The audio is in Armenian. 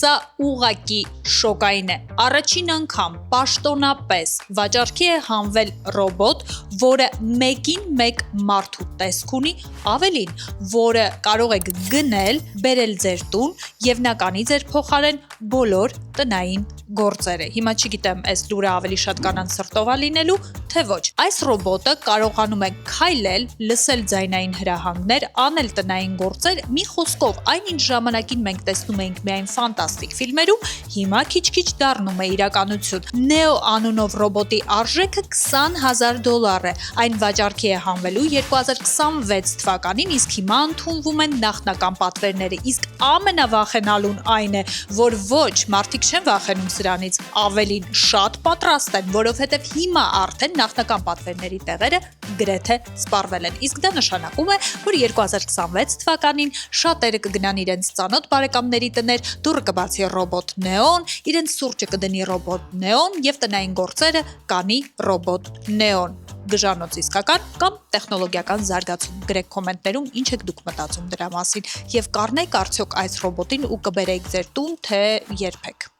Սա ուղղակի շոկային է։ Առաջին անգամ պաշտոնապես վաճառքի է հանվել ռոբոտ, որը մեկին մեկ մարդու տեսք ունի, ավելին, որը կարող եք գնել, բերել ձեր տուն եւ նա կանի ձեր փոխարեն բոլոր տնային գործերը։ Հիմա չգիտեմ, այս լուրը ավելի շատ կանանց սրտով է լինելու, թե ոչ։ Այս ռոբոտը կարողանում է քայլել, լսել ձայնային հրահանգներ, անել տնային գործեր, մի խոսքով, այնինչ ժամանակին մենք տեսնում էինք միայն ֆանտաստիկ ֆիլմերում, հիմա քիչ-քիչ դառնում է իրականություն։ Neo անունով ռոբոտի արժեքը $20,000 է։ Այն վաճառքի է հանվելու 2026 թվականին, իսկ հիմա ընդունվում են նախնական պատվերները։ Իսկ ամենավախենալուն այն է, որ ոչ, մարդիկ չեն վախենում սրանից, ավելին շատ պատրաստ են, որովհետև հիմա արդեն նախնական պատվերների տեղերը գրեթե սպառվել են։ Իսկ դա նշանակում է, որ 2026 թվականին շատերը կգնան իրենց ծանոթ բարեկամների տներ, դուռը կբացի ռոբոտ Նեոն, իրենց սուրճը կդնի ռոբոտ Նեոն եւ տնային գործերը կանի ռոբոտ Նեոն։ Գժանոց իսկական կամ տեխնոլոգիական զարգացում։ Գրեք կոմենտներում ինչ եք դուք մտածում դրա մասին եւ կառնեք արդյոք այս ռոբոտին ու կբերեք ձեր տուն, թե երբեք։